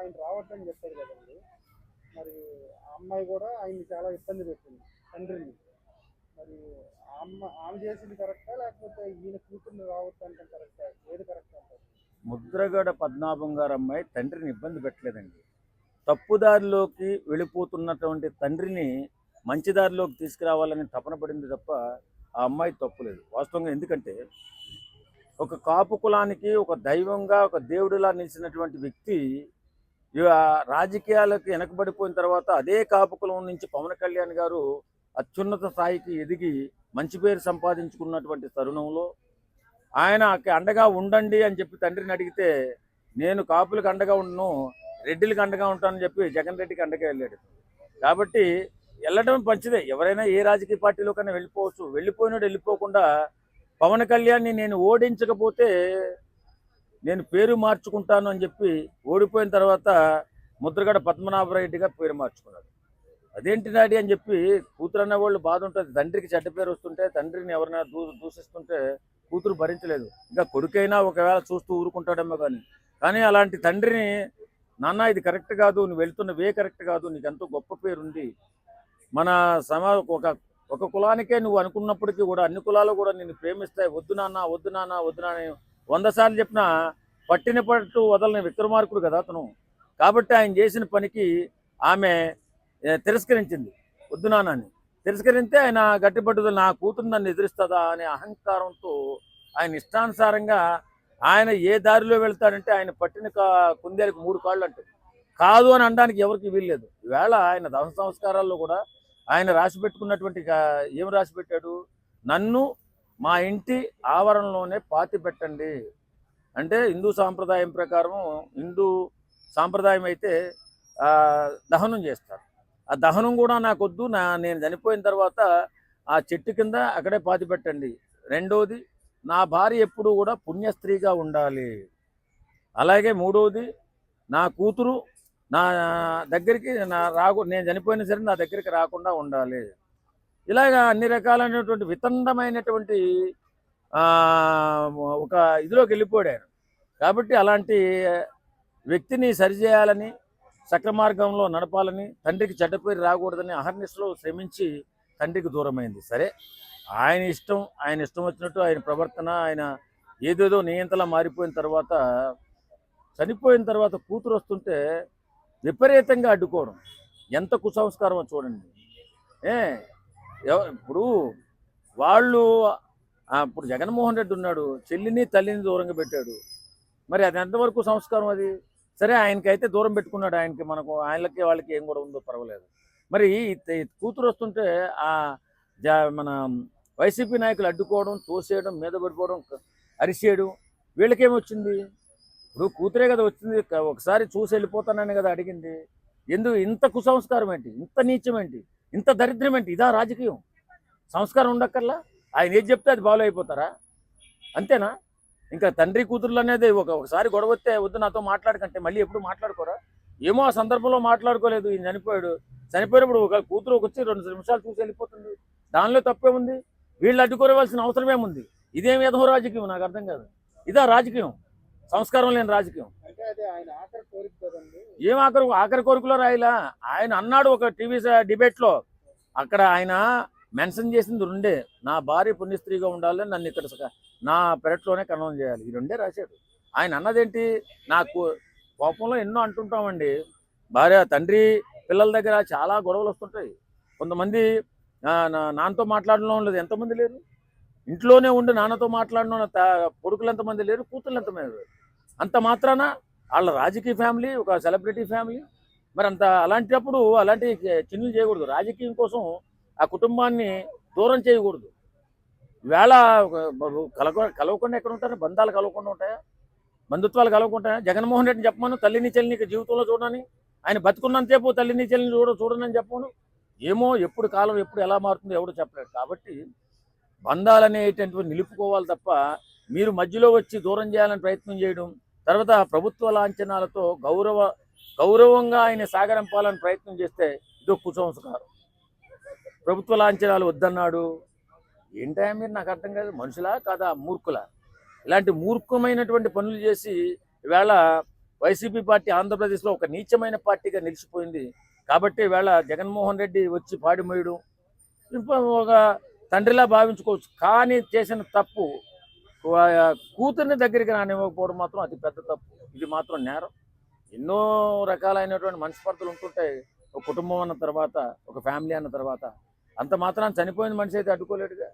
ఆయన రావద్దని చెప్పారు కదండి. మరి ఆ అమ్మాయి కూడా ఆయన్ని చాలా ఇబ్బంది పెట్టింది తండ్రిని. మరి ఆమె చేసింది కరెక్టా, లేకపోతే ఈయన కూతుర్ని రావద్దు అంటే కరెక్టా? ఏది కరెక్ట్ అంటారు? ముద్రగడ పద్మనాభం గారు అమ్మాయి తండ్రిని ఇబ్బంది పెట్టలేదండి. తప్పుదారిలోకి వెళ్ళిపోతున్నటువంటి తండ్రిని మంచి దారిలోకి తీసుకురావాలని తపన పడింది తప్ప ఆ అమ్మాయి తప్పులేదు వాస్తవంగా. ఎందుకంటే ఒక కాపు కులానికి ఒక దైవంగా ఒక దేవుడిలా నిలిచినటువంటి వ్యక్తి రాజకీయాలకు వెనకబడిపోయిన తర్వాత అదే కాపు కులం నుంచి పవన్ కళ్యాణ్ గారు అత్యున్నత స్థాయికి ఎదిగి మంచి పేరు సంపాదించుకున్నటువంటి తరుణంలో ఆయనకి అండగా ఉండండి అని చెప్పి తండ్రిని అడిగితే, నేను కాపులకు అండగా ఉండను, రెడ్డిలకు అండగా ఉంటానని చెప్పి జగన్ రెడ్డికి అండగా వెళ్ళాడు. కాబట్టి వెళ్ళడం మంచిదే, ఎవరైనా ఏ రాజకీయ పార్టీలోకైనా వెళ్ళిపోవచ్చు. వెళ్ళిపోయినాడు వెళ్ళిపోకుండా పవన్ కళ్యాణ్ని నేను ఓడించకపోతే నేను పేరు మార్చుకుంటాను అని చెప్పి ఓడిపోయిన తర్వాత ముద్రగడ పద్మనాభరెడ్డిగా పేరు మార్చుకున్నాడు. అదేంటి డాడీ అని చెప్పి కూతురు అన్న వాళ్ళు బాధ ఉంటుంది. తండ్రికి చెడ్డ పేరు వస్తుంటే, తండ్రిని ఎవరైనా దూషిస్తుంటే కూతురు భరించలేదు. ఇంకా కొడుకైనా ఒకవేళ చూస్తూ ఊరుకుంటాడేమో కానీ అలాంటి తండ్రిని, నాన్న ఇది కరెక్ట్ కాదు, నువ్వు వెళ్తున్న వే కరెక్ట్ కాదు, నీకు ఎంతో గొప్ప పేరుంది, మన ఒక కులానికే నువ్వు అనుకున్నప్పటికీ కూడా అన్ని కులాలు కూడా నిన్ను ప్రేమిస్తాయి, వద్దు నాన్న వద్దు నాన్న వద్దు నాన్న 100 సార్లు చెప్పినా పట్టిన పట్టు వదలని విక్రమార్కుడు కదా అతను. కాబట్టి ఆయన చేసిన పనికి ఆమె తిరస్కరించింది, వద్దు నాన్నని తిరస్కరిస్తే ఆయన గట్టిపట్టుదల, నా కూతురు నన్ను ఎదురిస్తుందా అనే అహంకారంతో ఆయన ఇష్టానుసారంగా ఆయన ఏ దారిలో వెళ్తాడంటే ఆయన పట్టిన కుందేలకు 3 కాళ్ళు అంటాడు. కాదు అని అనడానికి ఎవరికి వీల్లేదు. ఈవేళ ఆయన దహన సంస్కారాల్లో కూడా ఆయన రాసి పెట్టుకున్నటువంటి ఏం రాసి పెట్టాడు, నన్ను మా ఇంటి ఆవరణలోనే పాతి పెట్టండి అంటే హిందూ సాంప్రదాయం ప్రకారం, హిందూ సాంప్రదాయం అయితే దహనం చేస్తారు. ఆ దహనం కూడా నాకొద్దు, నేను చనిపోయిన తర్వాత ఆ చెట్టు కింద అక్కడే పాతి పెట్టండి. రెండోది, నా భార్య ఎప్పుడు కూడా పుణ్యస్త్రీగా ఉండాలి. అలాగే మూడవది, నా కూతురు నా దగ్గరికి నేను చనిపోయినా సరే నా దగ్గరికి రాకుండా ఉండాలి. ఇలాగా అన్ని రకాలైనటువంటి వితండమైనటువంటి ఒక ఇదిలోకి వెళ్ళిపోయాడు. కాబట్టి అలాంటి వ్యక్తిని సరిచేయాలని, సక్రమార్గంలో నడపాలని, తండ్రికి చెడ్డ పేరు రాకూడదని అహర్నిశలో శ్రమించి తండ్రికి దూరమైంది. సరే, ఆయన ఇష్టం వచ్చినట్టు ఆయన ప్రవర్తన, ఆయన ఏదేదో నియంతలా మారిపోయిన తర్వాత, చనిపోయిన తర్వాత కూతురు వస్తుంటే విపరీతంగా అడ్డుకోవడం ఎంత కుసంస్కారమో చూడండి. ఇప్పుడు వాళ్ళు ఇప్పుడు జగన్మోహన్ రెడ్డి ఉన్నాడు, చెల్లిని తల్లిని దూరంగా పెట్టాడు. మరి అది ఎంతవరకు సంస్కారం అది? సరే, ఆయనకైతే దూరం పెట్టుకున్నాడు, ఆయనకి వాళ్ళకి ఏం కూడా ఉందో పర్వాలేదు. మరి కూతురు వస్తుంటే మన వైసీపీ నాయకులు అడ్డుకోవడం, తోసేయడం, మీద పడిపోవడం, అరిసేయడం, వీళ్ళకేమొచ్చింది? ఇప్పుడు కూతురే కదా వచ్చింది, ఒకసారి చూసి వెళ్ళిపోతానని కదా అడిగింది. ఎందుకు ఇంత కుసంస్కారం ఏంటి, ఇంత నీచం ఏంటి, ఇంత దరిద్రం ఏంటి? ఇదా రాజకీయం? సంస్కారం ఉండక్కర్లా? ఆయన ఏది చెప్తే అది ఫాలో అయిపోతారా? అంతేనా? ఇంకా తండ్రి కూతుర్లు అనేది ఒకసారి గొడవ వస్తే వద్దు నాతో మాట్లాడకంటే మళ్ళీ ఎప్పుడు మాట్లాడుకోరా? ఏమో ఆ సందర్భంలో మాట్లాడుకోలేదు, ఈయన చనిపోయినప్పుడు ఒక కూతురు వచ్చి 2 నిమిషాలు చూసి వెళ్ళిపోతుంది, దానిలో తప్పే ఉంది. వీళ్ళు అడ్డుకోవాల్సిన అవసరం ఏముంది? ఇదేం ఏదో రాజకీయం? నాకు అర్థం కాదు. ఇదా రాజకీయం? సంస్కారం లేని రాజకీయం. ఏం ఆఖరి కోరికలో రాయిలా? ఆయన అన్నాడు ఒక టీవీ డిబేట్లో, అక్కడ ఆయన మెన్షన్ చేసింది 2, నా భార్య పుణ్యస్త్రీగా ఉండాలి, నన్ను ఇక్కడ నా పెరట్లోనే కన్నం చేయాలి, ఈ 2 రాశాడు. ఆయన అన్నదేంటి? నాకు కోపంలో ఎన్నో అంటుంటామండి, భార్య తండ్రి పిల్లల దగ్గర చాలా గొడవలు వస్తుంటాయి. కొంతమంది నాన్నతో మాట్లాడడం లేదు, ఎంతమంది లేరు? ఇంట్లోనే ఉండి నాన్నతో మాట్లాడడం కొడుకులు ఎంతమంది లేరు, కూతుళ్ళు ఎంతమంది లేరు? అంత మాత్రాన వాళ్ళ రాజకీయ ఫ్యామిలీ ఒక సెలబ్రిటీ ఫ్యామిలీ. మరి అలాంటప్పుడు అలాంటి చిన్నులు చేయకూడదు. రాజకీయం కోసం ఆ కుటుంబాన్ని దూరం చేయకూడదు. ఈవేళ కలవకుండా ఎక్కడ ఉంటారు? బంధాలు కలవకుండా ఉంటాయా? బంధుత్వాలు కలవకుంటాయా? జగన్మోహన్ రెడ్డిని చెప్పమను, తల్లిని చెల్లిని జీవితంలో చూడని, ఆయన బతుకున్నంతసేపు తల్లిని చెల్లిని చూడనని చెప్పను. ఏమో ఎప్పుడు కాలం ఎప్పుడు ఎలా మారుతుందో ఎవడు చెప్పలేడు. కాబట్టి బంధాలనేటువంటివి నిలుపుకోవాలి తప్ప మీరు మధ్యలో వచ్చి దూరం చేయాలని ప్రయత్నం చేయడం, తర్వాత ప్రభుత్వ లాంఛనాలతో గౌరవంగా ఆయన సాగరంపాలని ప్రయత్నం చేస్తే ఇదో కుసంస్కారం. ప్రభుత్వ లాంఛనాలు వద్దన్నాడు, ఏంటా మీరు? నాకు అర్థం కాదు. మనుషులా కాదా? మూర్ఖులా? ఇలాంటి మూర్ఖమైనటువంటి పనులు చేసి ఈవేళ వైసీపీ పార్టీ ఆంధ్రప్రదేశ్లో ఒక నీచమైన పార్టీగా నిలిచిపోయింది. కాబట్టి ఈవేళ జగన్మోహన్ రెడ్డి వచ్చి పాడిమోయడం ఇప్పుడు ఒక తండ్రిలా భావించుకోవచ్చు. కానీ చేసిన తప్పు కూతుర్ని దగ్గరికి రానివ్వకపోవడం మాత్రం అతి పెద్ద తప్పు. ఇది మాత్రం నేరం. ఎన్నో రకాలైనటువంటి మనస్పర్ధలు ఉంటుంటాయి ఒక కుటుంబం అన్న తర్వాత, ఒక ఫ్యామిలీ అన్న తర్వాత. అంత మాత్రాన చనిపోయిన మనిషి అయితే అడ్డుకోలేడుగా.